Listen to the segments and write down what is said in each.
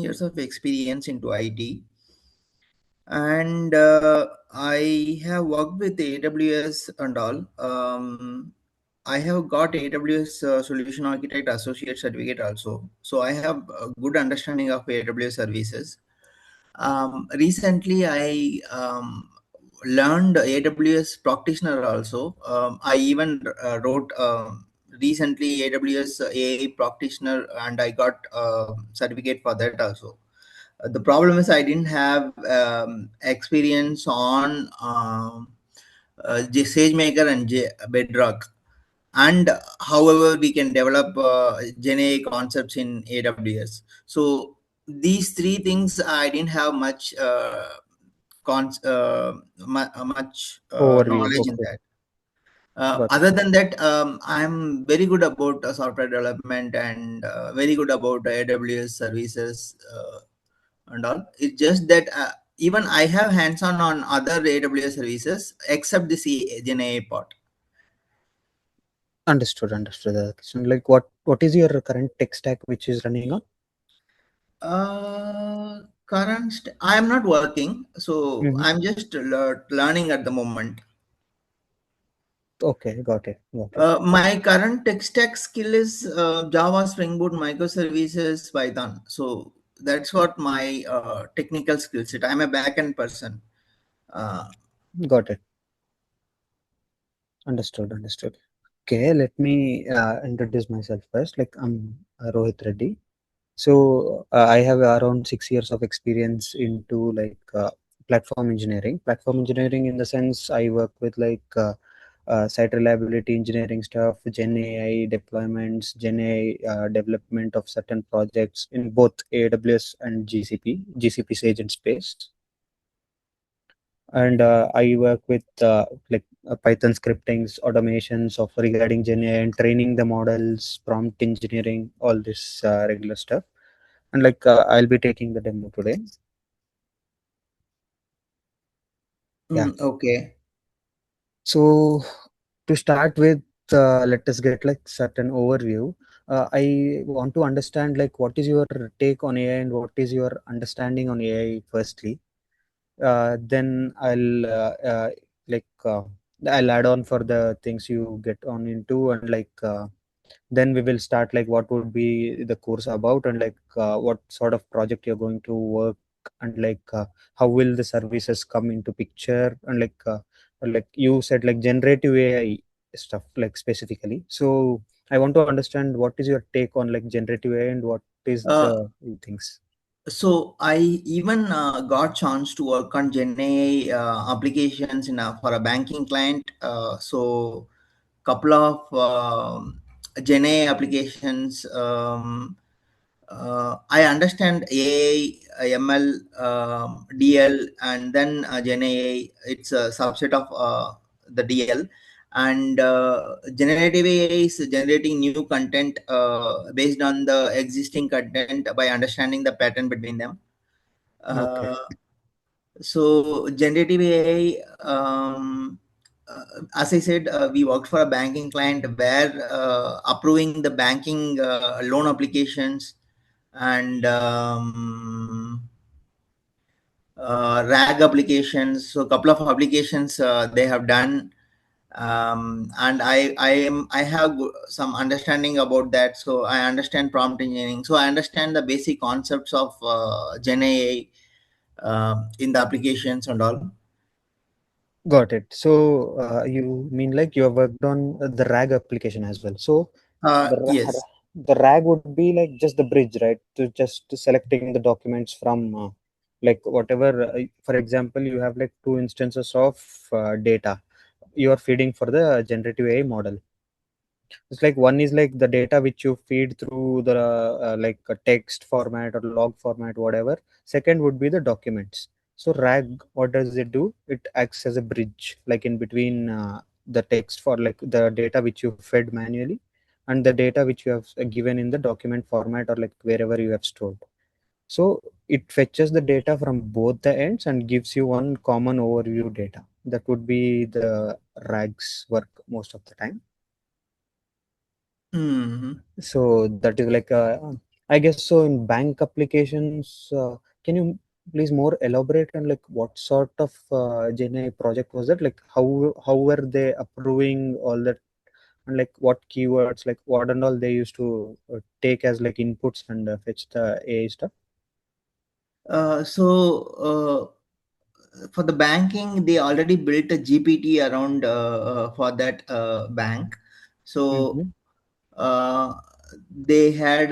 years of experience into IT, and I have worked with AWS and all. I have got AWS Solution Architect Associate Certificate also, so I have a good understanding of AWS services. Recently, I learned AWS practitioner also. I even wrote recently AWS AI practitioner, and I got certificate for that also. The problem is I didn't have experience on SageMaker and Bedrock. And however, we can develop GenAI concepts in AWS. So these three things I didn't have much much Overview. knowledge in Okay. that. Got it. Other than that, I'm very good about software development and very good about AWS services and all. It's just that even I have hands-on on other AWS services except the GenAI part. Understood. Understood. So, like, what is your current tech stack which is running on? I am not working, so Mm-hmm. I'm just learning at the moment. Okay, got it. Got it. My current tech stack skill is Java, Spring Boot, microservices, Python. So that's what my technical skill set. I'm a backend person. Uh, Got it. Understood. Understood. Okay, let me introduce myself first. Like, I'm Rohit Reddy. So I have around 6 years of experience into like platform engineering. Platform engineering in the sense I work with like site reliability engineering stuff, Gen AI deployments, Gen AI development of certain projects in both AWS and GCP Sage and Space. And I work with Python scriptings, automations of regarding Gen AI and training the models, prompt engineering, all this regular stuff. And like I'll be taking the demo today. Yeah. okay. So to start with, let us get like certain overview. I want to understand like what is your take on AI and what is your understanding on AI firstly. Then like uh, I'll add on for the things you get on into, and like then we will start like what would be the course about, and like what sort of project you're going to work, and like how will the services come into picture, and like you said like generative AI stuff like specifically. So I want to understand what is your take on like generative AI and what is Uh, the things. so I even got chance to work on GenAI applications in for a banking client. So couple of GenAI applications. I understand AI, ML, DL, and then GenAI. It's a subset of the DL. And generative AI is generating new content based on the existing content by understanding the pattern between them. Okay. Uh, so generative AI, as I said, we worked for a banking client where approving the banking loan applications and RAG applications. So a couple of applications they have done, and I have some understanding about that. So I understand prompt engineering. So I understand the basic concepts of Gen AI in the applications and all. Got it. So you mean like you have worked on the RAG application as well. So Yes. the RAG would be like just the bridge, right? To just selecting the documents from like whatever. For example, you have like two instances of data you are feeding for the generative AI model. It's like one is like the data which you feed through the like a text format or log format, whatever. Second would be the documents. So RAG, what does it do? It acts as a bridge, like in between the text for like the data which you fed manually and the data which you have given in the document format or like wherever you have stored. So it fetches the data from both the ends and gives you one common overview data. That would be the RAG's work most of the time. Hmm. So that is like I guess so. In bank applications, can you please more elaborate on like what sort of GenAI project was that? Like how were they approving all that, and like what keywords, like what and all they used to take as like inputs and fetch the AI stuff? For the banking, they already built a GPT around for that bank. So Mm-hmm. uh, they had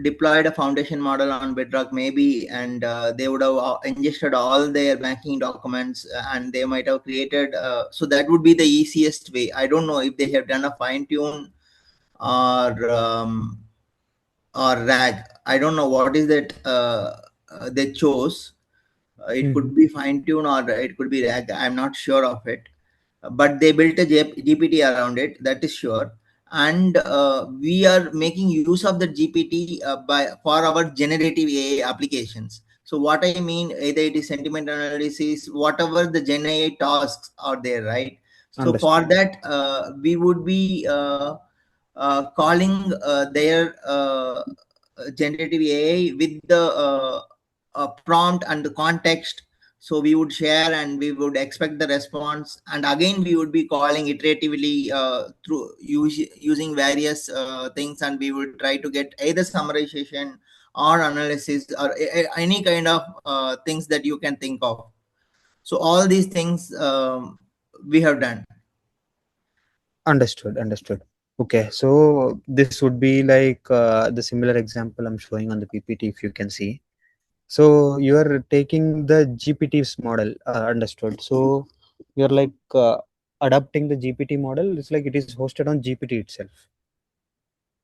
deployed a foundation model on Bedrock maybe, and they would have ingested all their banking documents, and they might have created. So that would be the easiest way. I don't know if they have done a fine tune or RAG. I don't know what is that they chose. It Mm-hmm. could be fine tune or it could be RAG. I'm not sure of it, but they built a GPT around it. That is sure. And we are making use of the GPT by for our generative AI applications. So what I mean, either it is sentiment analysis, whatever the Gen AI tasks are there, right? So for Understood. that, we would be calling their generative AI with the prompt and the context. So we would share and we would expect the response, and again we would be calling iteratively through using various things, and we would try to get either summarization or analysis or any kind of things that you can think of. So all these things we have done. Understood. Understood. Okay, so this would be like the similar example I'm showing on the PPT if you can see. So you are taking the GPT's model, understood. So you're like adapting the GPT model. It's like it is hosted on GPT itself.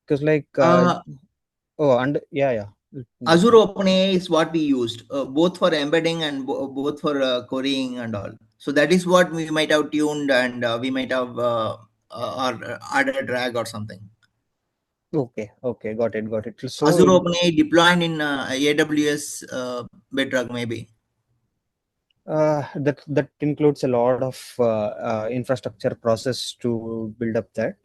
Because like uh, oh, and yeah, yeah. Just Azure OpenAI is what we used, both for embedding and both for querying and all. So that is what we might have tuned, and we might have or added drag or something. okay, okay, got it. So Azure in OpenAI deployed in AWS Bedrock maybe. that includes a lot of infrastructure process to build up that.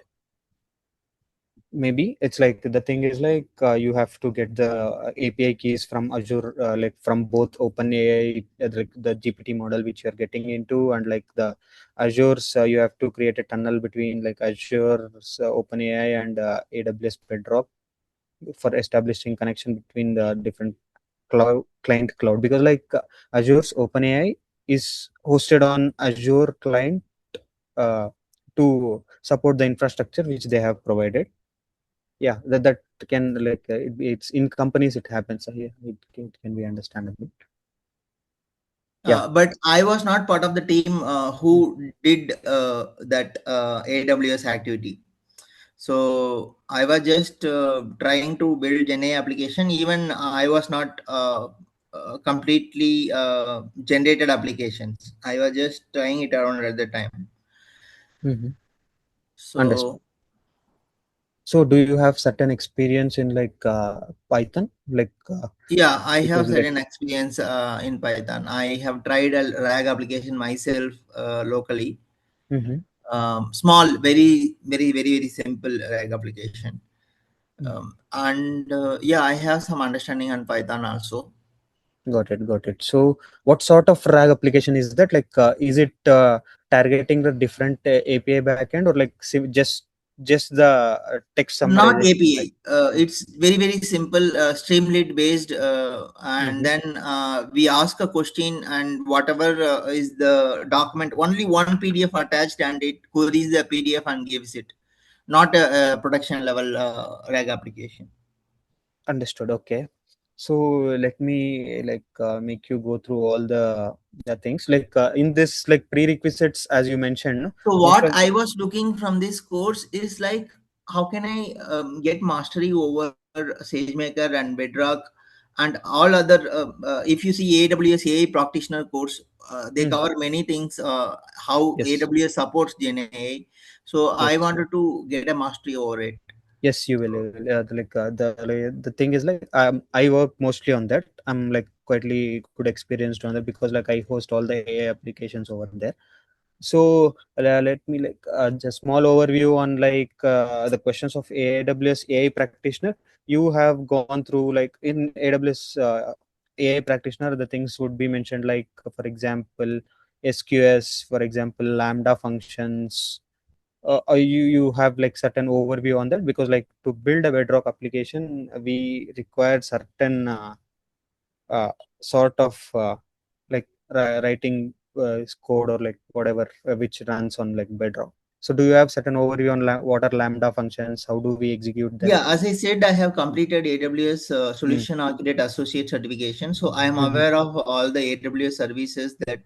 Maybe it's like the thing is like you have to get the API keys from Azure, like from both OpenAI, like the GPT model which you're getting into, and like the Azure's, you have to create a tunnel between like Azure's OpenAI and AWS Bedrock for establishing connection between the different client cloud, because like Azure's OpenAI is hosted on Azure client uh, to support the infrastructure which they have provided. Yeah, that can like it's in companies it happens. Yeah, it can be understandable. Yeah. But I was not part of the team who did that AWS activity. So I was just trying to build GenAI application. Even I was not completely generated applications. I was just trying it around at the time. Hmm. So Understood. So do you have certain experience in like Python, like yeah, I have because like certain experience in Python. I have tried a RAG application myself locally. hmm. Small, very simple RAG application. And yeah, I have some understanding on Python also. Got it. So what sort of RAG application is that? Like is it targeting the different API backend, or like just the text Not summarization like? API. It's very simple, Streamlit based, and Mhm. then we ask a question, and whatever is the document, only one PDF attached, and it queries the PDF and gives it. Not a production level RAG application. Understood. Okay. So let me like make you go through all the things like in this like prerequisites as you mentioned. No? So Most what of I was looking from this course is like, how can I get mastery over SageMaker and Bedrock and all other. If you see AWS AI practitioner course, they Mhm. cover many things. How Yes, AWS supports GenAI. So I yes, wanted to get a mastery over it. yes. You will. Like the thing is like I work mostly on that. I'm like quietly good experienced on that because like I host all the AI applications over there. So let me like just small overview on like the questions of AWS AI practitioner. you have gone through, like in AWS AI practitioner, the things would be mentioned, like for example SQS, for example Lambda functions. You have like certain overview on that, because like to build a Bedrock application we require certain uh, sort of like writing code, or like whatever which runs on like Bedrock. So do you have certain overview on what are Lambda functions? How do we execute them? Yeah, as I said, I have completed AWS Mm. Solution Architect Associate certification, so I am Mhm. aware of all the AWS services that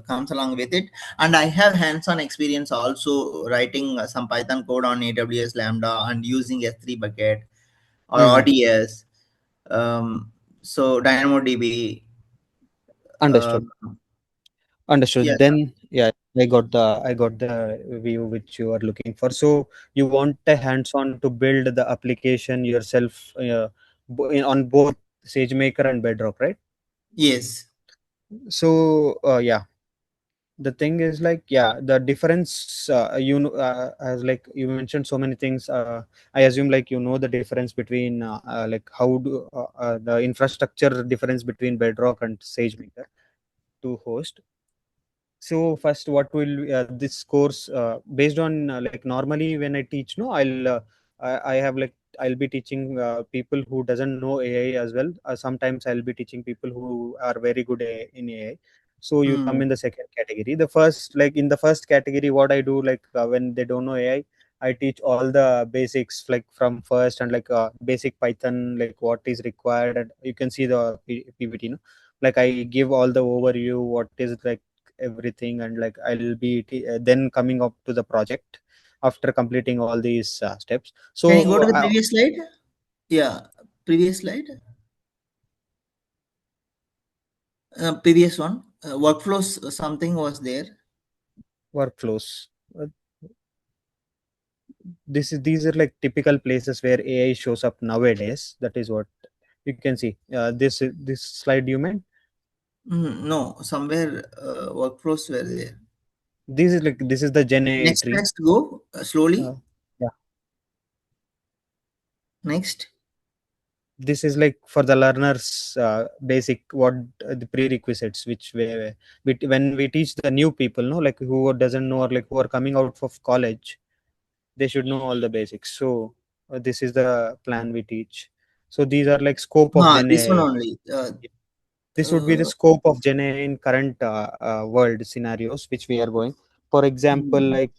comes along with it, and I have hands-on experience also writing some Python code on AWS Lambda and using S3 bucket or Mhm. ODS. So DynamoDB. Uh, Understood. Understood. yes, Then, yeah, I got the view which you are looking for. So you want a hands-on to build the application yourself on both SageMaker and Bedrock, right? yes. So yeah, the thing is like, yeah, the difference, you know, as like you mentioned so many things. I assume like you know the difference between like how do the infrastructure difference between Bedrock and SageMaker to host. So first, what will this course based on like normally when I teach, no, I have like I'll be teaching people who doesn't know AI as well. Sometimes I'll be teaching people who are very good in AI. So you come Hmm. in the second category. The first, like in the first category, what I do, like when they don't know AI, I teach all the basics like from first, and like basic Python, like what is required, and you can see the PPT, no? Like I give all the overview, what is like everything, and like I'll be then coming up to the project after completing all these steps. Can you go So to the previous slide? Yeah, previous slide. Previous one. Workflows. Something was there. workflows, uh, these are like typical places where AI shows up nowadays. That is what you can see. This slide you meant. No, somewhere workflows were there. This is the Gen AI Next, tree. next, go uh, slowly. yeah, Next. this is like for the learners basic, what the prerequisites which when we teach the new people, no, like who doesn't know, or like who are coming out of college, they should know all the basics. So this is the plan we teach. So these are like scope of Gen This one AI. only. This would be the Uh, scope of Gen AI in current world scenarios which we are going. For example, hmm. like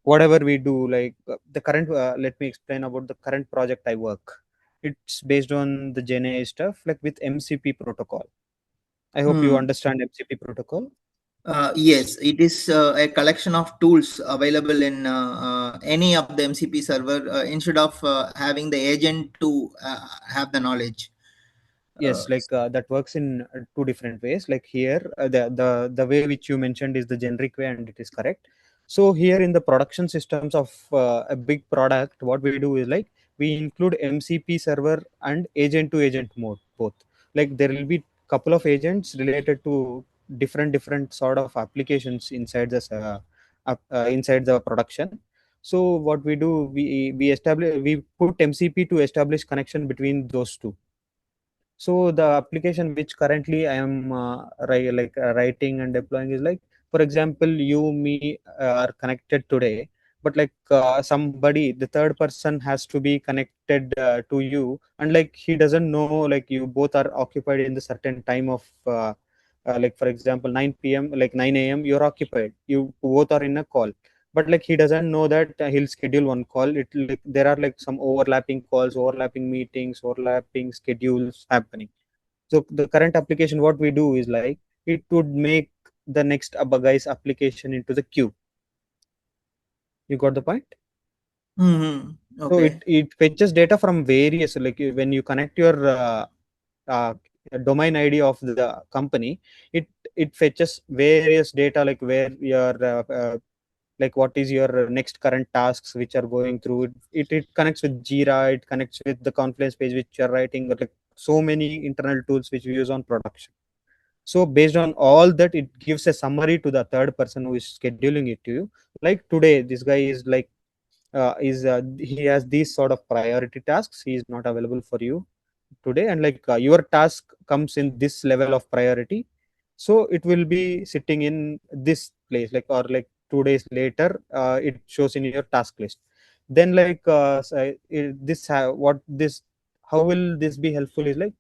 whatever we do, like the current. Let me explain about the current project I work. It's based on the Gen AI stuff, like with MCP protocol. I hope you Hmm. understand MCP protocol. Yes, it is a collection of tools available in any of the MCP server instead of having the agent to have the knowledge. Uh, Yes, like that works in two different ways. Like here, the way which you mentioned is the generic way, and it is correct. So here in the production systems of a big product, what we do is like we include MCP server and agent to agent mode both. Like there will be couple of agents related to different sort of applications inside this inside the production. So what we do, we put MCP to establish connection between those two. So the application which currently I am writing and deploying is like, for example, you me are connected today, but like somebody, the third person has to be connected to you, and like he doesn't know, like you both are occupied in the certain time of like for example 9 p.m. like 9 a.m. you're occupied, you both are in a call, but like he doesn't know that he'll schedule one call. It like there are like some overlapping calls, overlapping meetings, overlapping schedules happening. So the current application, what we do is like it would make the next guy's application into the queue. You got the point? hmm. So Okay. it fetches data from various, like when you connect your uh, domain ID of the company, it it fetches various data, like where your like what is your next current tasks which are going through. It connects with Jira, it connects with the Confluence page which you're writing, like so many internal tools which we use on production. So based on all that, it gives a summary to the third person who is scheduling it to you. Like today, this guy is like he has these sort of priority tasks, he is not available for you today, and like your task comes in this level of priority, so it will be sitting in this place, like, or like 2 days later it shows in your task list. Then like what this, how will this be helpful is like,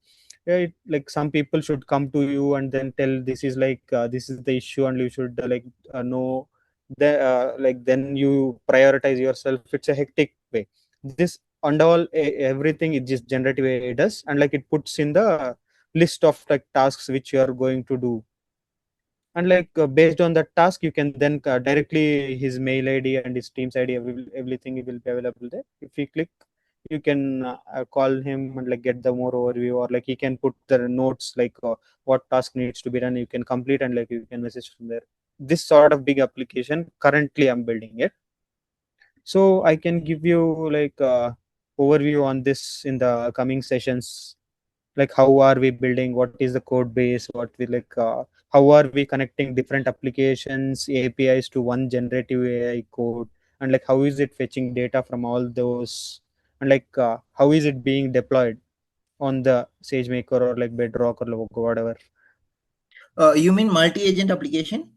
like some people should come to you and then tell this is like this is the issue and you should know the like then you prioritize yourself. It's a hectic way. This and all everything it just generative AI does, and like it puts in the list of like tasks which you are going to do, and like based on that task you can then directly his mail id and his team's id, everything will be available there. If you click, you can call him and like get the more overview, or like he can put the notes like what task needs to be done, you can complete, and like you can message from there. This sort of big application currently I'm building it, so I can give you like overview on this in the coming sessions, like how are we building, what is the code base, what we like how are we connecting different applications apis to one generative ai code, and like how is it fetching data from all those, and like how is it being deployed on the SageMaker or like Bedrock or whatever. You mean multi-agent application?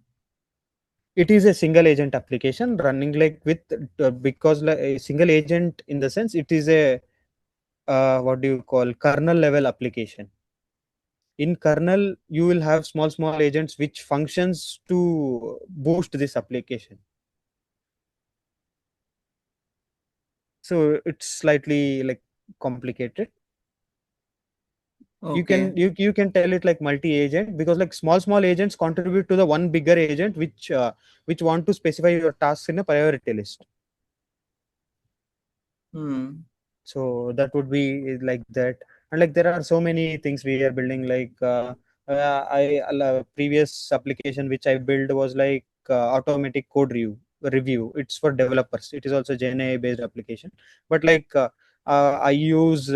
It is a single agent application running like with because like a single agent in the sense it is a what do you call kernel level application. In kernel you will have small agents which functions to boost this application, so it's slightly like complicated. You can Okay. you can tell it like multi agent because like small agents contribute to the one bigger agent which want to specify your tasks in a priority list. Hmm. So that would be like that. And like there are so many things we are building, like previous application which I built was like automatic code review. It's for developers, it is also gen AI based application, but like I use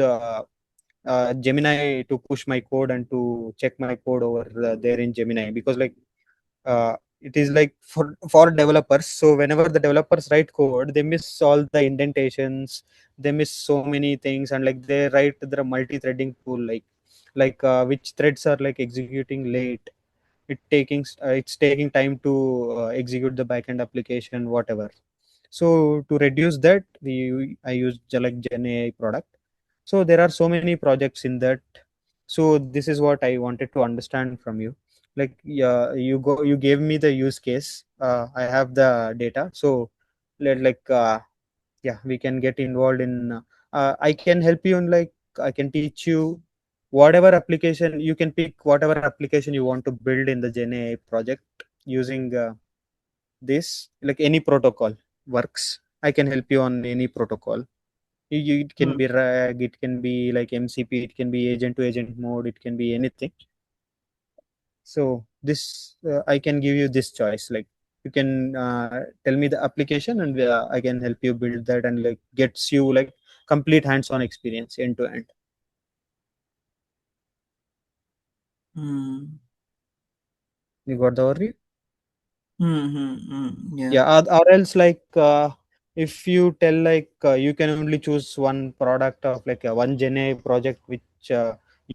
Gemini to push my code and to check my code over there in Gemini, because like it is like for developers, so whenever the developers write code they miss all the indentations, they miss so many things, and like they write the multi-threading tool like which threads are like executing late, it's taking time to execute the backend application whatever. So to reduce that, I use like Gen AI product. So there are so many projects in that. So this is what I wanted to understand from you. Like yeah, you gave me the use case. I have the data. So let like yeah, we can get involved in. I can help you in like I can teach you whatever application you can pick, whatever application you want to build in the Gen AI project using this, like any protocol works. I can help you on any protocol. It can Hmm. be RAG, it can be like MCP, it can be agent to agent mode, it can be anything. So this I can give you this choice. Like you can tell me the application, and I can help you build that, and like gets you like complete hands-on experience end to end. Hmm. You got the overview? Hmm. Hmm. Hmm. Yeah. Yeah, or else like if you tell like you can only choose one product of like one Gen AI project which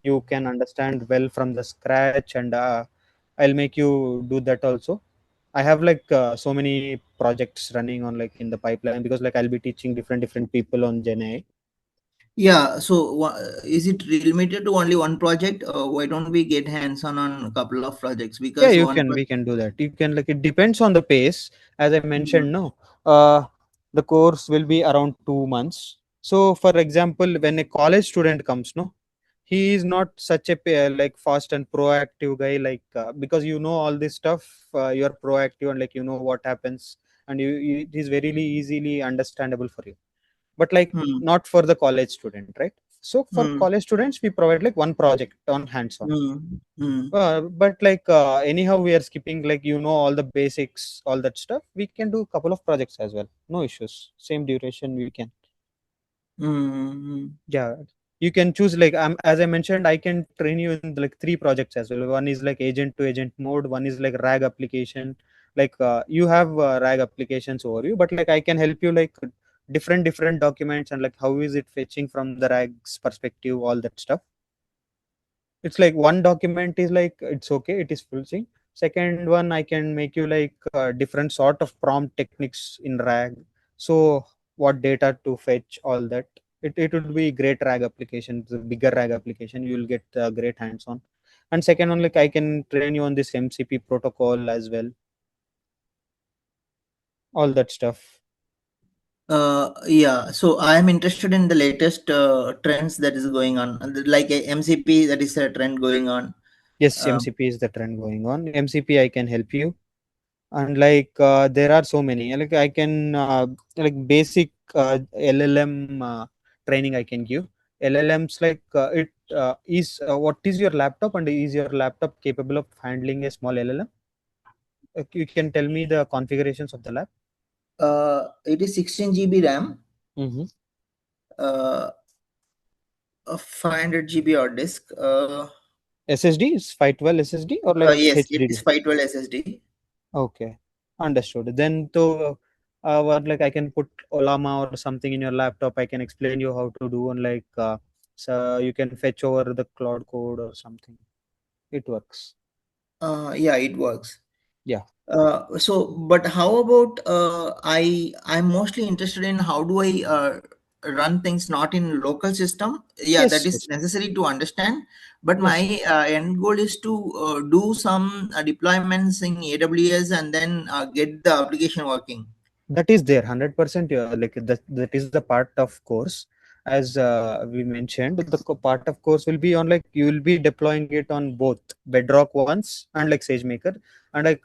you can understand well from the scratch, and I'll make you do that also. I have like so many projects running on like in the pipeline, because like I'll be teaching different people on Gen AI. Yeah. So, is it limited to only one project? Why don't we get hands-on on a couple of projects? Yeah, Because one we project. can do that. You can like it depends on the pace. As I Hmm. mentioned, no, uh, the course will be around 2 months. So, for example, when a college student comes, no, he is not such a like fast and proactive guy, like because you know all this stuff, you are proactive and like you know what happens, and it is very easily understandable for you. But like Hmm. not for the college student, right? So for Hmm. college students, we provide like one project on hands-on. Hmm. Hmm. But like anyhow, we are skipping like you know all the basics, all that stuff. We can do a couple of projects as well. No issues. Same duration we can. Hmm. Yeah, you can choose like as I mentioned, I can train you in like three projects as well. One is like agent to agent mode. One is like RAG application. Like you have RAG applications overview, but like I can help you like different documents, and like how is it fetching from the RAG's perspective, all that stuff. It's like one document is like it's okay, it is full sync. Second one, I can make you like different sort of prompt techniques in RAG. So what data to fetch, all that. It would be great RAG application, the bigger RAG application, you will get great hands on. And second one, like I can train you on this MCP protocol as well, all that stuff. Yeah, so I am interested in the latest trends that is going on, like a MCP, that is a trend going on. Yes, Um, MCP is the trend going on. MCP I can help you. And like there are so many, like I can like basic LLM training I can give. LLMs, like it is what is your laptop, and is your laptop capable of handling a small LLM? You can tell me the configurations of the lab. it is 16 GB RAM, Mm-hmm. uh, a 500 GB hard disk. SSD is 512 SSD or like Yes, it is HDD? 512 SSD. Okay, understood. Then to what, like I can put Olama or something in your laptop. I can explain you how to do, and like so you can fetch over the cloud code or something. It works. Yeah, it works. Yeah. But how about I'm mostly interested in how do I run things not in local system. Yeah, that Yes. is Yes. necessary to understand. But Yes. my end goal is to do some deployments in AWS and then get the application working. That is there 100%. Like that is the part of course, as we mentioned, the part of course will be on like you will be deploying it on both Bedrock once and like SageMaker. And like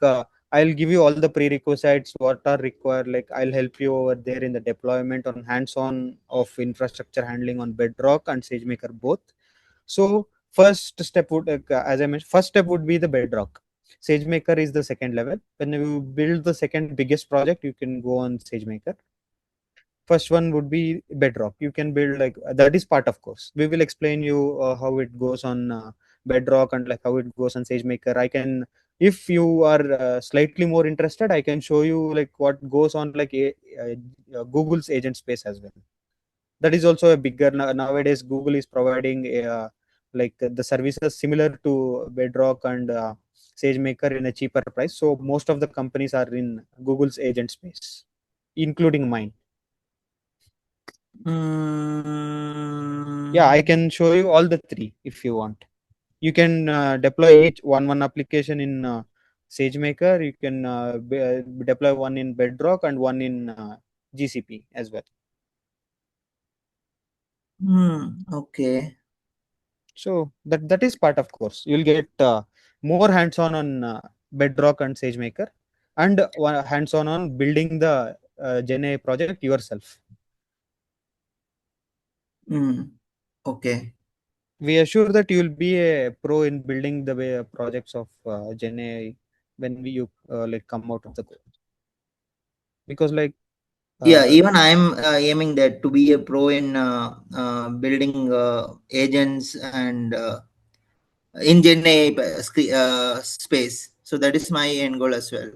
I'll give you all the prerequisites what are required. Like I'll help you over there in the deployment on hands-on of infrastructure handling on Bedrock and SageMaker both. So first step would, as I mentioned, first step would be the Bedrock. SageMaker is the second level. When you build the second biggest project, you can go on SageMaker. First one would be Bedrock. You can build like that is part of course. We will explain you how it goes on Bedrock, and like how it goes on SageMaker. I can, if you are slightly more interested, I can show you like what goes on like Google's agent space as well. That is also a bigger nowadays. Google is providing like the services similar to Bedrock and SageMaker in a cheaper price. So most of the companies are in Google's agent space, including mine. Yeah, I Mm, can show you all the three if you want. You can deploy each one application in SageMaker. You can deploy one in Bedrock and one in GCP as well. okay. So that is part of course. You'll get more hands-on on Bedrock and SageMaker, and hands-on on building the GenAI project yourself. Mm, okay. We assure that you will be a pro in building the way projects of GenAI when you like come out of the course. Because like Yeah, uh, even I'm aiming that to be a pro in building agents and in GenAI space. So that is my end goal as well.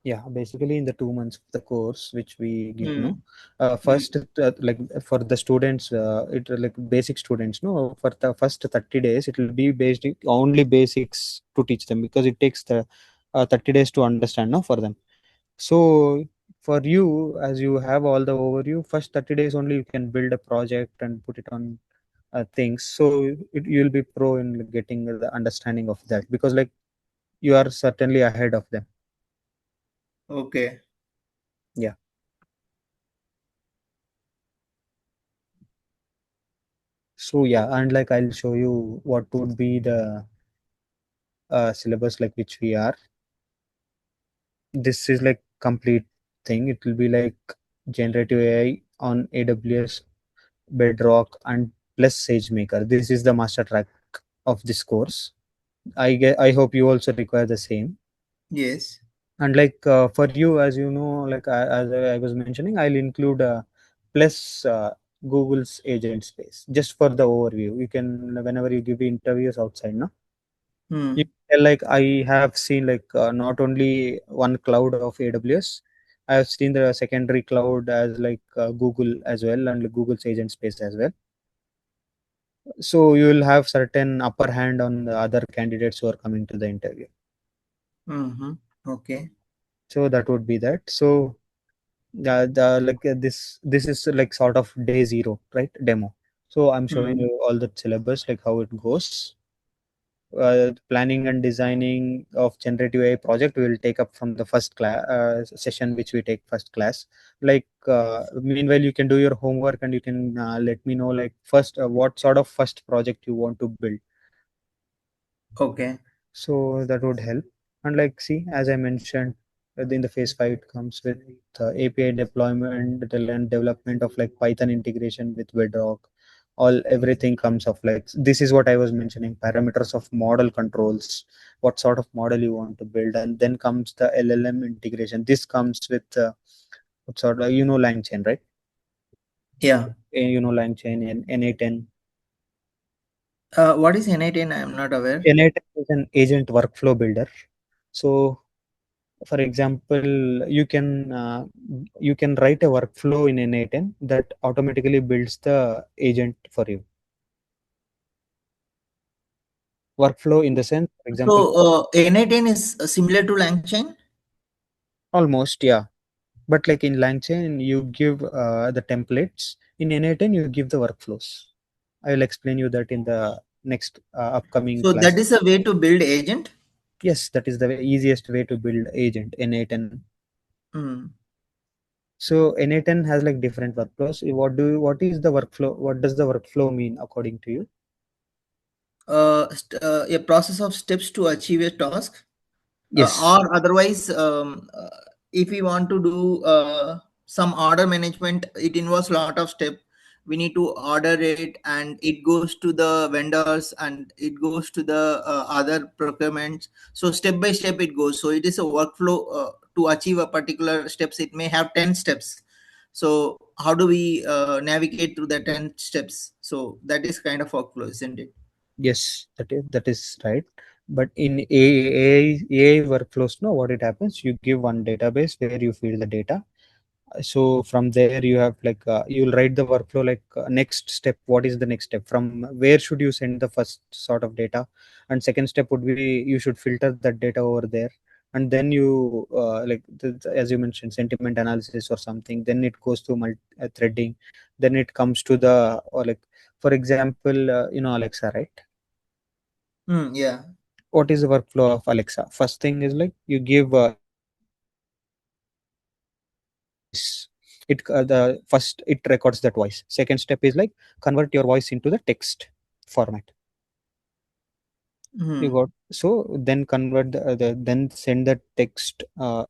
yeah, basically in the 2 months of the course which we give, no, Mm, mm, first like for the students, it like basic students, no, for the first 30 days it will be basic only basics to teach them, because it takes the 30 days to understand, no, for them. So for you, as you have all the overview, first 30 days only you can build a project and put it on things. So you'll be pro in getting the understanding of that, because like you are certainly ahead of them. okay. Yeah. So yeah, and like I'll show you what would be the syllabus like which we are. This is like complete thing. It will be like generative AI on AWS, Bedrock, and plus SageMaker. This is the master track of this course. I hope you also require the same. Yes. And like for you, as you know, like as I was mentioning, I'll include plus Google's agent space just for the overview. You can, whenever you give interviews outside, no, you Hmm. tell like I have seen like not only one cloud of AWS, I have seen the secondary cloud as like Google as well, and Google's agent space as well. So you will have certain upper hand on the other candidates who are coming to the interview. Mm-hmm. Okay. So that would be that. So this is like sort of day zero, right? Demo. So I'm showing Mm. you all the syllabus, like how it goes. Planning and designing of generative AI project will take up from the first class session, which we take first class. Like meanwhile, you can do your homework and you can let me know like first what sort of first project you want to build. Okay. So that would help. And like see, as I mentioned, in the phase 5 it comes with API deployment and development of like Python integration with Bedrock. All everything comes of like this is what I was mentioning, parameters of model controls, what sort of model you want to build, and then comes the LLM integration. This comes with what sort of LangChain, right? Yeah. LangChain and N8N. What is N8N? I'm not aware. N8N is an agent workflow builder. So for example, you can you can write a workflow in N8N that automatically builds the agent for you. Workflow in the sense, for So example, N8N is similar to LangChain. almost, yeah. But like in LangChain you give the templates. In N8N you give the workflows. I will explain you that in the next upcoming So class. that is a way to build agent. Yes, that is the easiest way to build agent N8N. Mm. So N8N has like different workflows. What is the workflow? What does the workflow mean according to you? A process of steps to achieve a task, Yes. or otherwise, if we want to do some order management, it involves a lot of step. We need to order it, and it goes to the vendors, and it goes to the other procurements. So step by step it goes. So it is a workflow to achieve a particular steps. It may have 10 steps. So how do we navigate through the 10 steps? So that is kind of workflow, isn't it? Yes, that is right. But in AI workflows, no, what it happens, you give one database where you feed the data. So from there you have like you'll write the workflow like next step. What is the next step? From where should you send the first sort of data? And second step would be you should filter that data over there. And then you as you mentioned, sentiment analysis or something. Then it goes to threading. Then it comes to the or like for example, Alexa, right? Yeah. What is the workflow of Alexa? First thing is like you give voice. It the first it records that voice. Second step is like convert your voice into the text format. You Hmm. got so then convert then send the text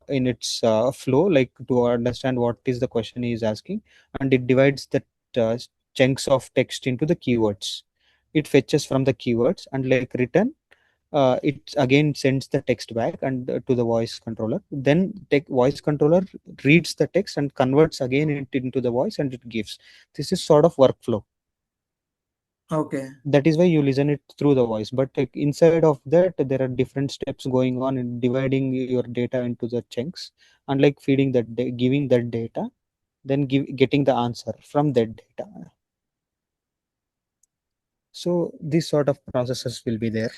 in its flow, like to understand what is the question he is asking, and it divides the uh, chunks of text into the keywords. It fetches from the keywords and like return it again sends the text back and to the voice controller. Then voice controller reads the text and converts again it into the voice and it gives. This is sort of workflow. Okay. That is why you listen it through the voice, but like, inside of that there are different steps going on in dividing your data into the chunks and like feeding that giving that data, then getting the answer from that data. So these sort of processes will be there,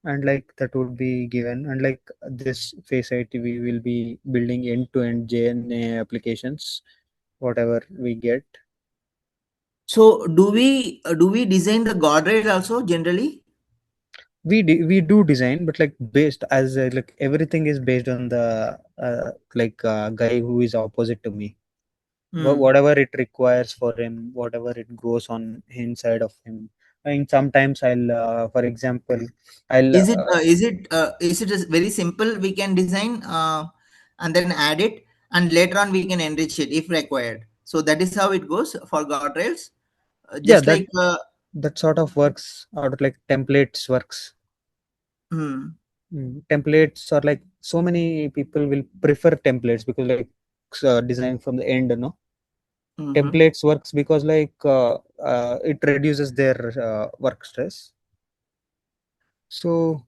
and like that would be given. And like this phase 8 we will be building end-to-end JNA applications, whatever we get. So do we design the guardrail also generally? We do design, but like based as like everything is based on the guy who is opposite to me. Hmm. Whatever it requires for him, whatever it goes on inside of him. I mean, sometimes I'll for example I'll Is it very simple? We can design and then add it, and later on we can enrich it if required. So that is how it goes for guardrails. yeah, Just that like that sort of works out like templates works. hmm. Templates are like so many people will prefer templates because like design from the end, no. Mm-hmm. Templates works because like it reduces their work stress. So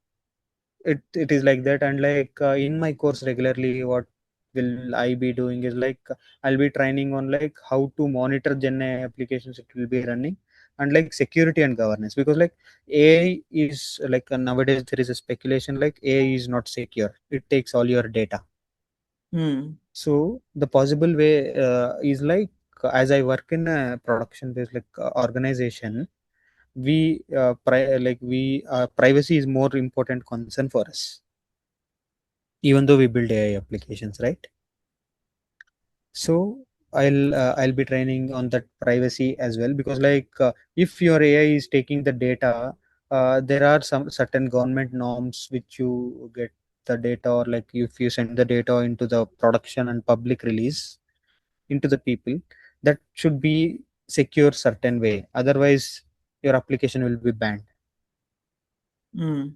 it is like that. And like in my course regularly, what will I be doing is like I'll be training on like how to monitor Gen AI applications it will be running, and like security and governance, because like AI is like nowadays there is a speculation like AI is not secure, it takes all your data. Hmm. So the possible way is like, as I work in a production based like organization, we privacy is more important concern for us, even though we build AI applications, right? So I'll be training on that privacy as well, because like if your AI is taking the data, there are some certain government norms which you get the data, or like if you send the data into the production and public release into the people, that should be secure certain way, otherwise your application will be banned. Hmm.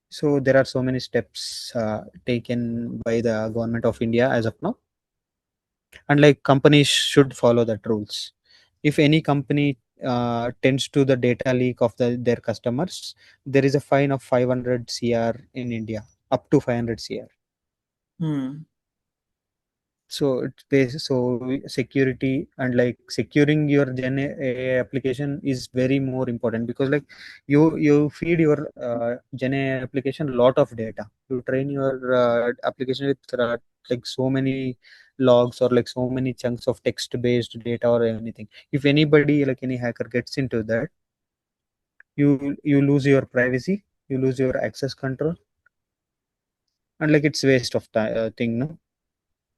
So there are so many steps taken by the government of India as of now, and like companies should follow that rules. If any company tends to the data leak of their customers, there is a fine of 500 cr in India, up to 500 cr. Hmm. So it's based, so security and like securing your Gen AI application is very more important, because like you feed your Gen AI application a lot of data. You train your application with like so many logs, or like so many chunks of text based data or anything. If anybody like any hacker gets into that, you lose your privacy, you lose your access control, and like it's waste of time thing, no?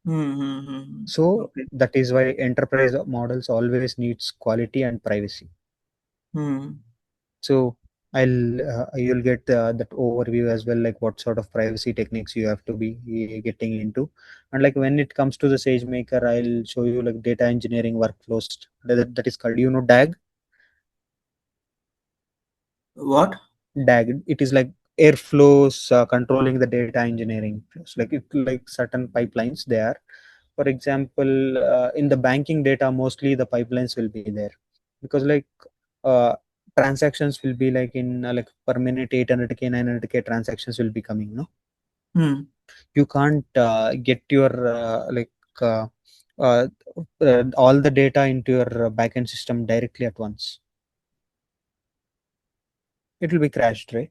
Hmm. Hmm. Hmm. So Okay. that is why enterprise models always needs quality and privacy. Hmm. So you'll get that overview as well, like what sort of privacy techniques you have to be getting into, and like when it comes to the SageMaker, I'll show you like data engineering workflows. That is called, DAG. What? DAG. It is like airflows controlling the data engineering. It's like it like certain pipelines there. For example, in the banking data, mostly the pipelines will be there, because like uh, transactions will be like in like per minute 800K 900K transactions will be coming. No, Hmm. you can't get your uh, uh, all the data into your backend system directly at once. It will be crashed, right?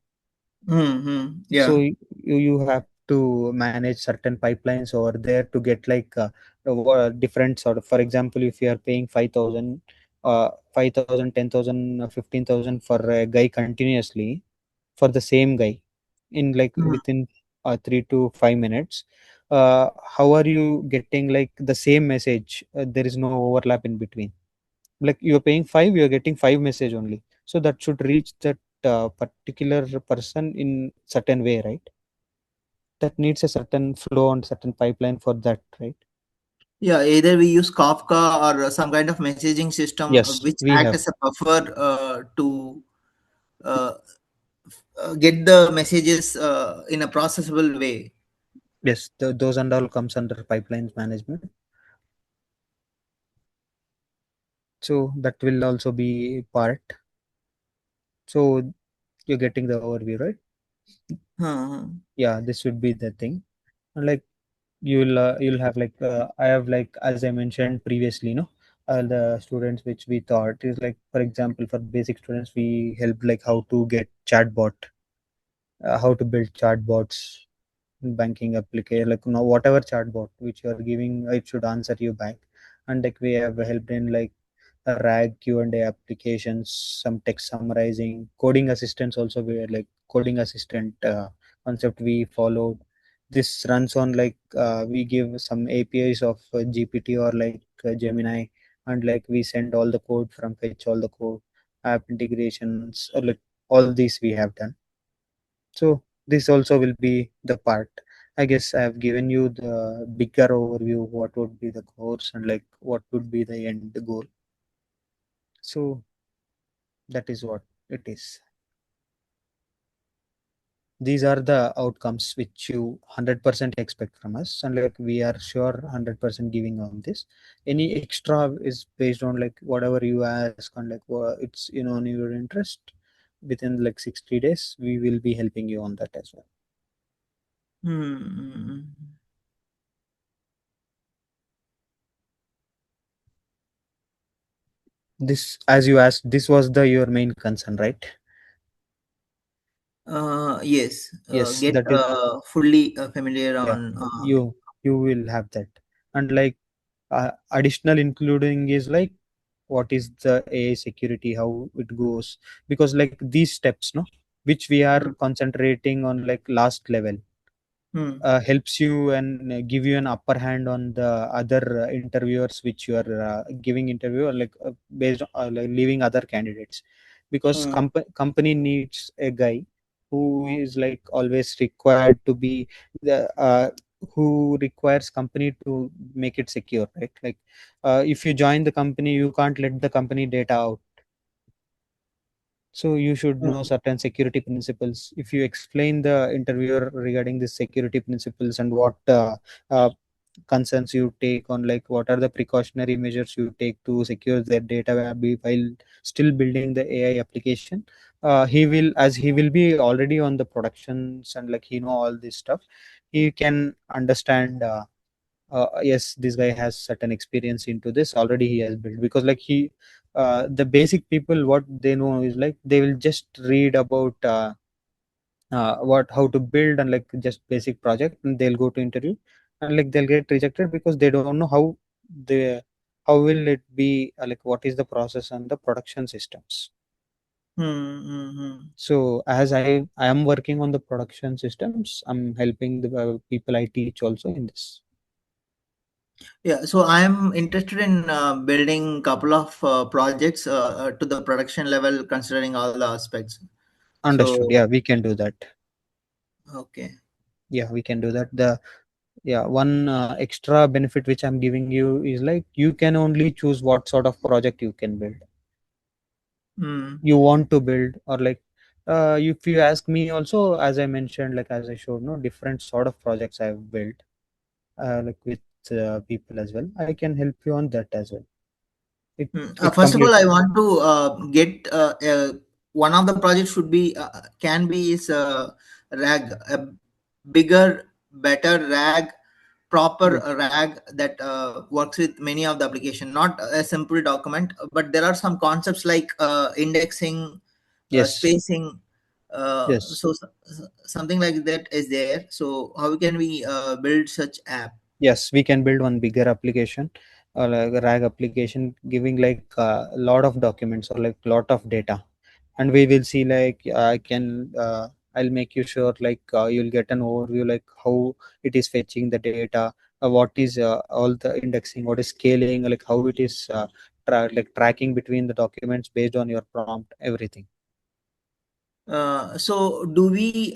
Hmm. Hmm. So Yeah. you have to manage certain pipelines over there to get like different sort of, for example, if you are paying 5000 5000 for a guy continuously, for the same guy, in like Hmm. within 3 to 5 minutes, how are you getting like the same message? There is no overlap in between. Like you're paying 5, you're getting 5 message only, so that should reach that particular person in certain way, right? That needs a certain flow and certain pipeline for that, right? Yeah, either we use Kafka or some kind of messaging system Yes, which we act have. as a buffer to uh, get the messages in a processable way. Yes, those and all comes under pipelines management. So that will also be part. So you're getting the overview, right? Huh. Yeah, this would be the thing. And like you'll have like I have like, as I mentioned previously, no, the students which we thought is like, for example, for basic students we help like how to get chatbot, how to build chatbots in banking application, like whatever chatbot which you are giving, it should answer you back. And like we have helped in like RAG Q&A applications, some text summarizing, coding assistants also. We are like coding assistant concept we followed. This runs on like we give some APIs of GPT or like Gemini, and like we send all the code from fetch all the code, app integrations, or like all these we have done. So this also will be the part. I guess I have given you the bigger overview, what would be the course and like what would be the end goal. So that is what it is. These are the outcomes which you 100% expect from us, and like we are sure 100% giving on this. Any extra is based on like whatever you ask, and like it's on your interest. Within like 60 days, we will be helping you on that as well. Hmm. This, as you asked, this was the your main concern, right? Yes, Yes, get that is, fully familiar yeah, on. you will have that. And like additional including is like what is the AI security, how it goes, because like these steps, no, which we are Mm, concentrating on like last level, mm, helps you and give you an upper hand on the other interviewers which you are giving interview, or like based on like leaving other candidates, because mm, company needs a guy who is like always required to be the who requires company to make it secure, right? Like if you join the company, you can't let the company data out, so you should know mm, certain security principles. If you explain the interviewer regarding the security principles and what concerns you take on, like what are the precautionary measures you take to secure their data while still building the AI application, he will, as he will be already on the productions and like he know all this stuff, he can understand. Yes, this guy has certain experience into this already, he has built, because like he the basic people what they know is like they will just read about what how to build and like just basic project, and they'll go to interview and like they'll get rejected because they don't know they how will it be like what is the process and the production systems. mm, mm, mm. So as I am working on the production systems, I'm helping the people I teach also in this. Yeah, so I'm interested in building couple of projects to the production level, considering all the aspects. Understood, So, yeah, we can do that. okay. Yeah, we can do that. The yeah, one extra benefit which I'm giving you is like you can only choose what sort of project you can build, Mm, you want to build, or like if you ask me also, as I mentioned, like as I showed, no, different sort of projects I've built like with people as well, I can help you on that as well. it mm. it First of all, complete. I want to get one of the projects should be can be is RAG, a bigger, better RAG, proper Mm. RAG that works with many of the application, not a simple document, but there are some concepts like indexing, Yes, spacing. yes. Something like that is there. So how can we build such app? Yes, we can build one bigger application, or like a RAG application, giving like a lot of documents or like lot of data, and we will see like I can I'll make you sure like you'll get an overview like how it is fetching the data, what is all the indexing, what is scaling, like how it is like tracking between the documents based on your prompt, everything. So do we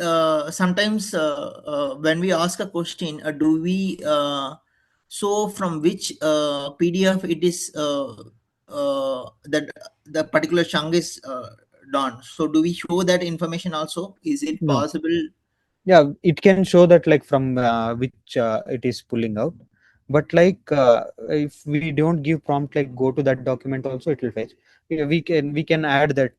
sometimes when we ask a question, do we show from which PDF it is that the particular chunk is done? So do we show that information also? Is it No. possible? Yeah, it can show that like from which it is pulling out, but like if we don't give prompt like go to that document also, it will fetch. Yeah, we can add that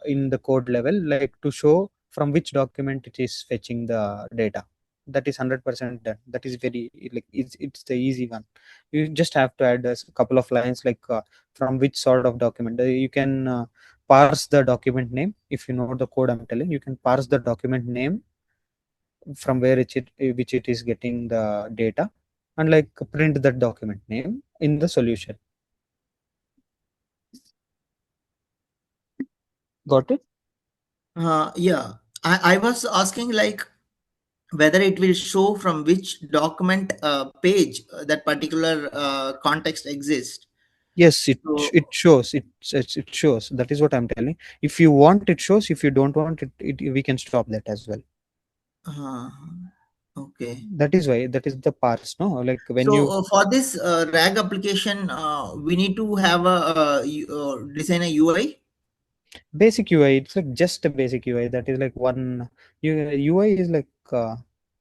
in the code level, like to show from which document it is fetching the data. That is 100% done. That is very like it's the easy one. You just have to add a couple of lines like from which sort of document. You can parse the document name. If you know the code I'm telling, you can parse the document name from where which it is getting the data, and like print that document name in the solution. Got it? Yeah, I was asking like whether it will show from which document page that particular context exists. Yes, So, it shows it shows. That is what I'm telling. If you want, it shows. If you don't want it, we can stop that as well. uh, okay. That is why, that is the parse, no, like when So you for this RAG application, we need to have a, design a UI. basic UI, it's like just a basic UI. That is like one UI is like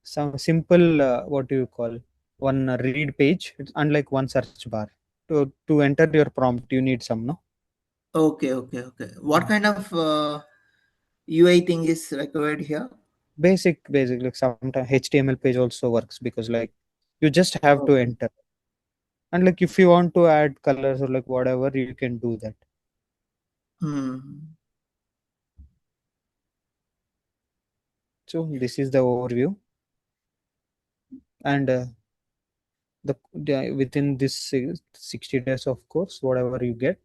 some simple what do you call, one read page. It's unlike one search bar. To enter your prompt, you need some, no. Okay, okay, okay. What kind of UI thing is required here? Basic like sometimes HTML page also works, because like you just have to Okay. enter, and like if you want to add colors or like whatever, you can do that. Hmm. So this is the overview, and within this 60 days of course, whatever you get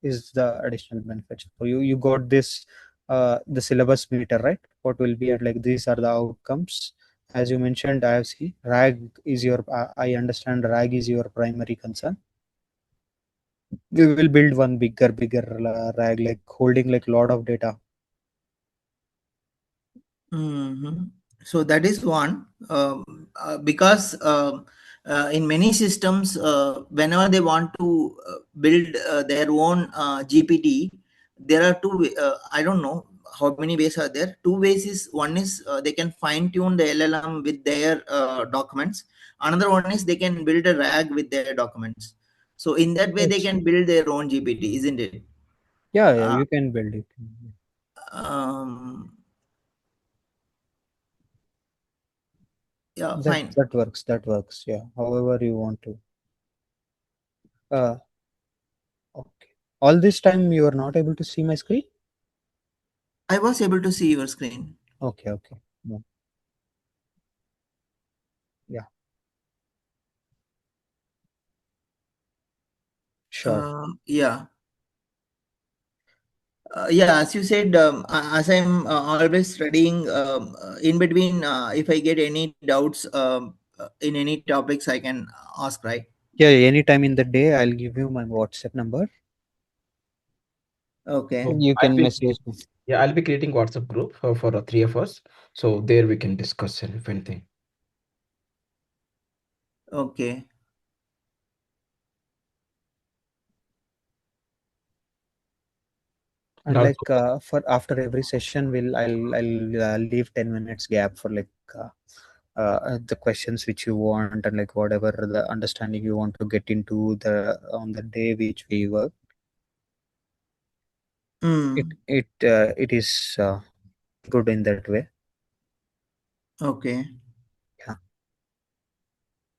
is the additional benefits for you. You got this the syllabus meter, right? What will be at, like, these are the outcomes. As you mentioned, I have seen RAG is your I understand RAG is your primary concern. We will build one bigger RAG, like holding like lot of data. Hmm. So that is one, because in many systems, whenever they want to build their own GPT, there are I don't know how many ways are there. Two ways is, one is they can fine tune the LLM with their documents. Another one is they can build a RAG with their documents. So in that way, they Yes. can build their own GPT, isn't it? Yeah, yeah, Uh, you can build it. um, yeah, That fine. that works. That works. Yeah. However you want to. Uh, okay. All this time you are not able to see my screen? I was able to see your screen. Okay, okay. Yeah. Yeah. Sure. Yeah. Yeah, as you said, as I'm always studying, in between, if I get any doubts in any topics, I can ask, right? Yeah, anytime in the day I'll give you my WhatsApp number. Okay. So You I'll can be message me. yeah, I'll be creating WhatsApp group for three of us. So there we can discuss if anything. Okay. And And like also, for after every session, I'll leave 10 minutes gap for like the questions which you want, and like whatever the understanding you want to get into the on the day which we work. Mm. It is good in that way. Okay. Yeah.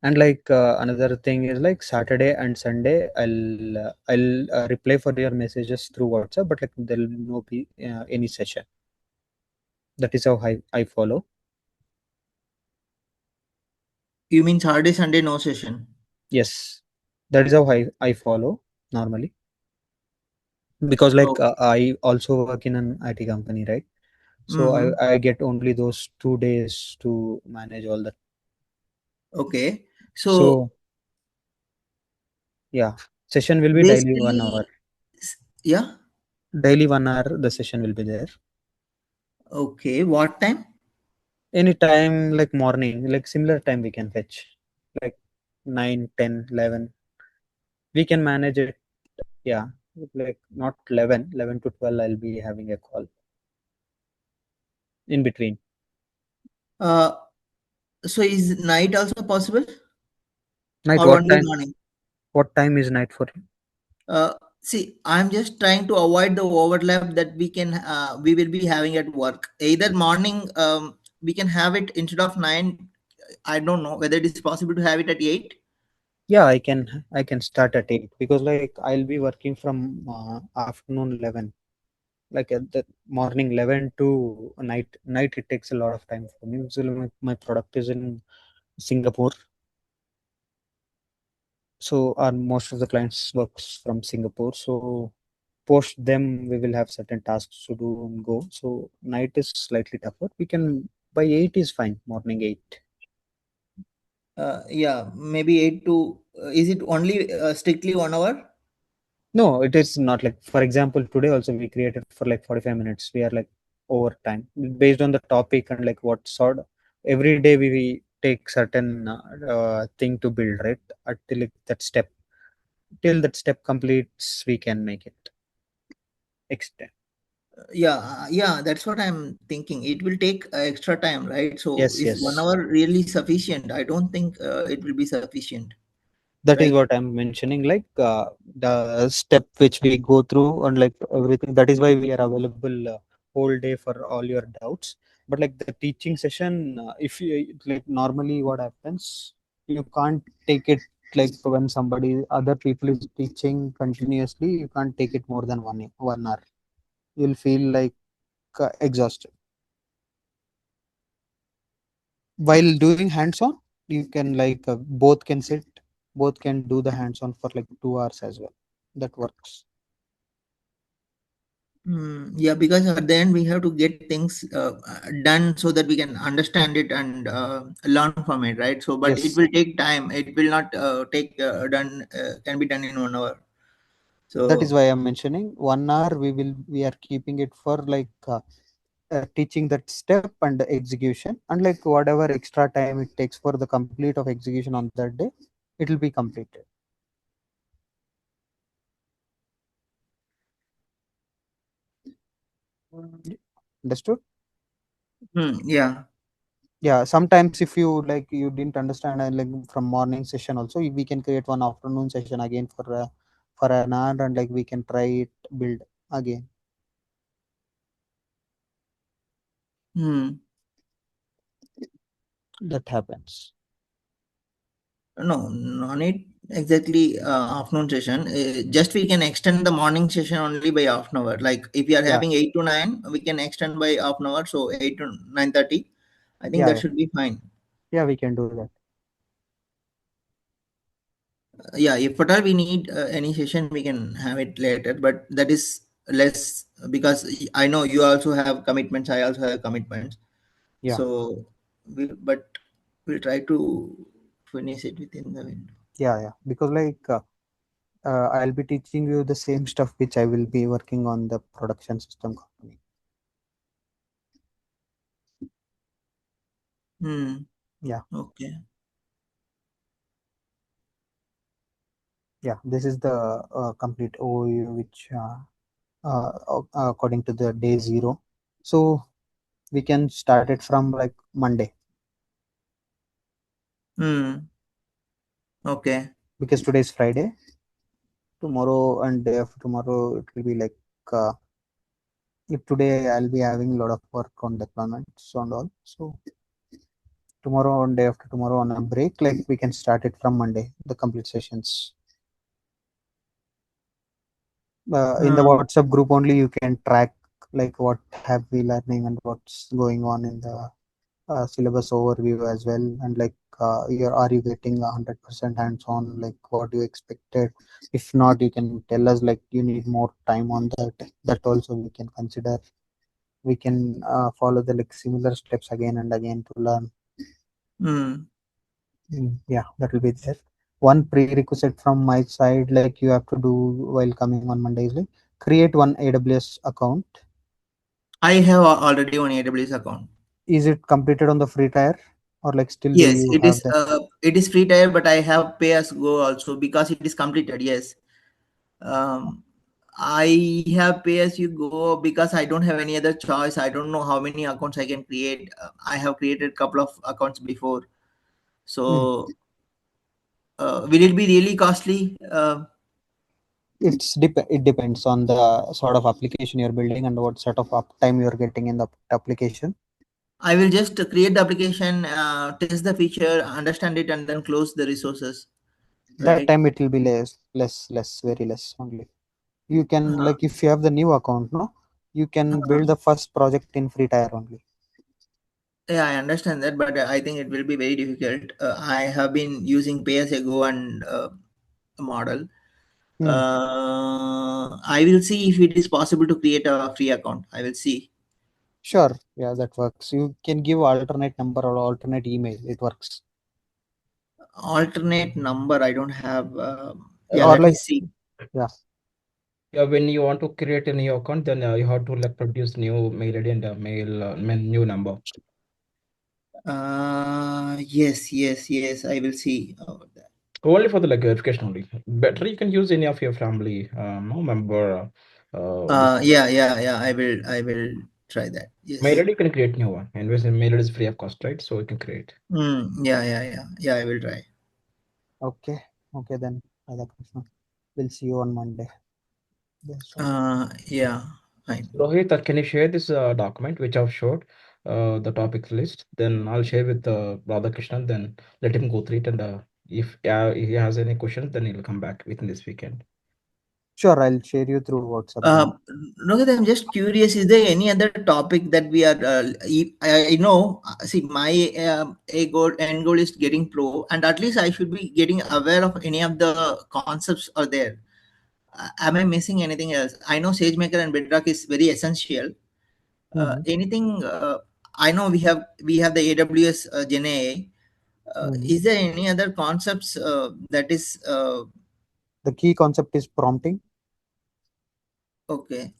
And like another thing is like Saturday and Sunday, I'll reply for your messages through WhatsApp, but like there'll no be any session. That is how I follow. You mean Saturday, Sunday, no session? Yes, that is how I follow normally, because like Oh, I also work in an IT company, right? So mm-hmm. I get only those 2 days to manage all that. Okay. So So yeah, session will be daily 1 hour. basically, yeah. Daily 1 hour, the session will be there. Okay. What time? Anytime, like morning, like similar time we can fetch, like 9, 10, 11. We can manage it. Yeah, like not 11 to 12. I'll be having a call in between. Uh, so is night also possible, Night, or what only time? morning? What time is night for you? See, I'm just trying to avoid the overlap that we will be having at work. Either morning, we can have it instead of 9. I don't know whether it is possible to have it at 8. Yeah, I can start at 8, because like I'll be working from afternoon 11, like at the morning 11 to night. It takes a lot of time for me. Usually my product is in Singapore, so our most of the clients works from Singapore. So post them we will have certain tasks to do and go. So night is slightly tougher. We can by 8 is fine. Morning 8. Yeah, maybe 8 to. Is it only strictly 1 hour? No, it is not. Like for example, today also we created for like 45 minutes. We are like over time based on the topic, and like what sort. Every day we take certain thing to build, right? Until like that step, till that step completes, we can make it extend. Yeah, yeah, that's what I'm thinking. It will take extra time, right? So Yes, is one yes. hour really sufficient? I don't think it will be sufficient, That is right? what I'm mentioning, like the step which we go through and like everything. That is why we are available whole day for all your doubts. But like the teaching session, if you like normally what happens, you can't take it like when somebody other people is teaching continuously, you can't take it more than 1 hour. You'll feel like exhausted. While doing hands-on, you can like both can sit, both can do the hands-on for like 2 hours as well. That works. Yeah, because at the end we have to get things done so that we can understand it and learn from it, right? So, but it Yes, will take time. It will not take done can be done in 1 hour. that is So, why I'm mentioning 1 hour. We are keeping it for like teaching that step and the execution, and like whatever extra time it takes for the complete of execution on that day, it will be completed. Understood? yeah. Yeah, sometimes if you like you didn't understand like from morning session also, we can create one afternoon session again for an hour, and like we can try it build again. Hmm. That happens. No, no need exactly afternoon session. Just we can extend the morning session only by half an hour. Like if we are Yeah, having 8 to 9, we can extend by half an hour. So 8 to 9:30. I think yeah, that yeah, should be fine. yeah, we can do that. Yeah, if at all we need any session, we can have it later. But that is less because I know you also have commitments. I also have commitments. Yeah, So but we'll try to finish it within the window. yeah, because like I'll be teaching you the same stuff which I will be working on the production system company. Hmm. Yeah, Okay. yeah, this is the complete overview which according to the day zero. So we can start it from like Monday, Hmm. Okay. because today is Friday. Tomorrow and day after tomorrow it will be like uh, if today I'll be having a lot of work on deployments and all. So tomorrow and day after tomorrow on a break, like we can start it from Monday, the complete sessions. In the Hmm. WhatsApp group only you can track like what have we learning and what's going on in the syllabus overview as well, and like are you getting 100% hands on, like what you expected? If not, you can tell us like you need more time on that. That also we can consider. We can follow the like similar steps again and again to learn. Hmm. Yeah, that will be there. One prerequisite from my side, like you have to do while coming on Monday is like create one AWS account. I have already one AWS account. Is it completed on the free tier, or like still do Yes, you it have is. the? It is free tier, but I have pay as go also because it is completed. Yes. Um, I have pay as you go because I don't have any other choice. I don't know how many accounts I can create. I have created couple of accounts before. Hmm. So, will it be really costly? It depends on the sort of application you're building and what sort of uptime you're getting in the application. I will just create the application, test the feature, understand it, and then close the resources. That Right? time it will be less, very less only. You can Uh, like if you have the new account, no, you can uh, build the first project in free tier only. yeah, I understand that, but I think it will be very difficult. I have been using pay as you go and model. Hmm. I will see if it is possible to create a free account. I will see. Sure, yeah, that works. You can give alternate number or alternate email. It works. Alternate number, I don't have. Yeah, Or let me like see. yeah, Yeah, when you want to create a new account, then you have to like produce new mail ID and new number. Yes, yes, yes. I will see about that. Only for the like verification only. Better you can use any of your family no member. This Yeah, yeah, yeah. I will try that. mail Yes. ID you can create new one. Anyways, the mail ID is free of cost, right? So you can create. Yeah, yeah, yeah, yeah. I will try. okay, okay then. Radhakrishnan. We'll see you on Monday. That's all. Yeah. Fine. Rohit, can you share this document which I've showed, the topics list? Then I'll share with Radhakrishnan. Then let him go through it and If he has any questions, then he'll come back within this weekend. Sure, I'll share you through WhatsApp then. Rohit, I'm just curious, is there any other topic that we are, I know, see, my end goal is getting pro, and at least I should be getting aware of any of the concepts are there. Am I missing anything else? I know SageMaker and Bedrock is very essential. Mhm. Anything, I know we have the AWS GenAI. Mhm. Is there any other concepts that is The key concept is prompting. okay?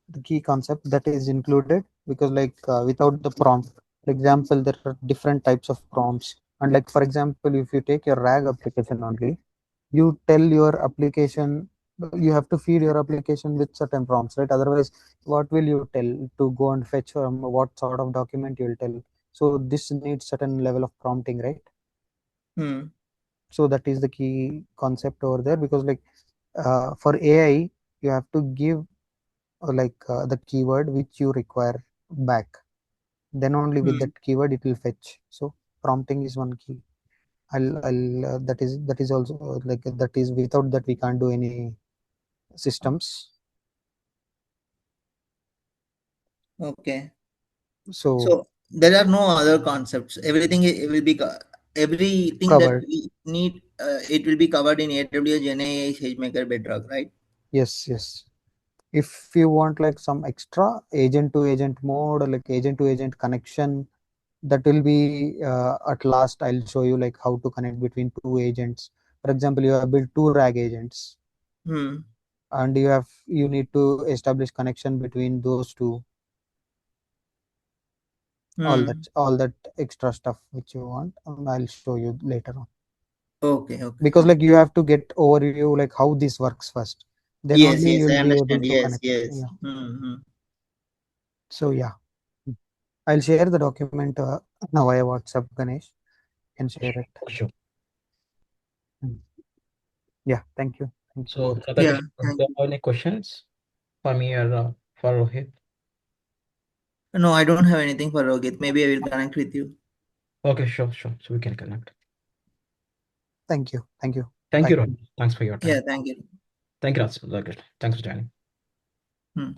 The key concept that is included, because like without the prompt, for example, there are different types of prompts. And like for example, if you take your RAG application only, you tell your application, you have to feed your application with certain prompts, right? Otherwise, what will you tell to go and fetch what sort of document you will tell? So this needs certain level of prompting, right? Hmm. So that is the key concept over there, because like for AI, you have to give the keyword which you require back. Then only with Hmm. that keyword it will fetch. So prompting is one key. I'll that is also that is, without that we can't do any systems. Okay. So So there are no other concepts. Everything will be everything that covered. we need. It will be covered in AWS, GenAI, SageMaker, Bedrock, right? Yes, yes. If you want like some extra agent to agent mode, or like agent to agent connection, that will be at last I'll show you like how to connect between two agents. For example, you have built two RAG agents, Hmm. and you need to establish connection between those two. Hmm. All that extra stuff which you want, I'll show you later on, Okay. Okay. because like you have to get overview like how this works first, then Yes. only Yes. I you'll be able understand. to Yes. connect. Yes. Yeah. Hmm. So yeah, I'll share the document now via WhatsApp, Ganesh. Can share it. Sure. Mm. Yeah, thank you So, both. Prathamesh, Yeah. do Thank you you. have any questions for me or for Rohit? No, I don't have anything for Rohit. Maybe I will connect with you. Okay, sure, sure. So we can connect. Thank you, Thank you, bye. Rohit. Thanks for your Yeah. time. Thank you. Thank you, Raj. Thanks for joining. Hmm.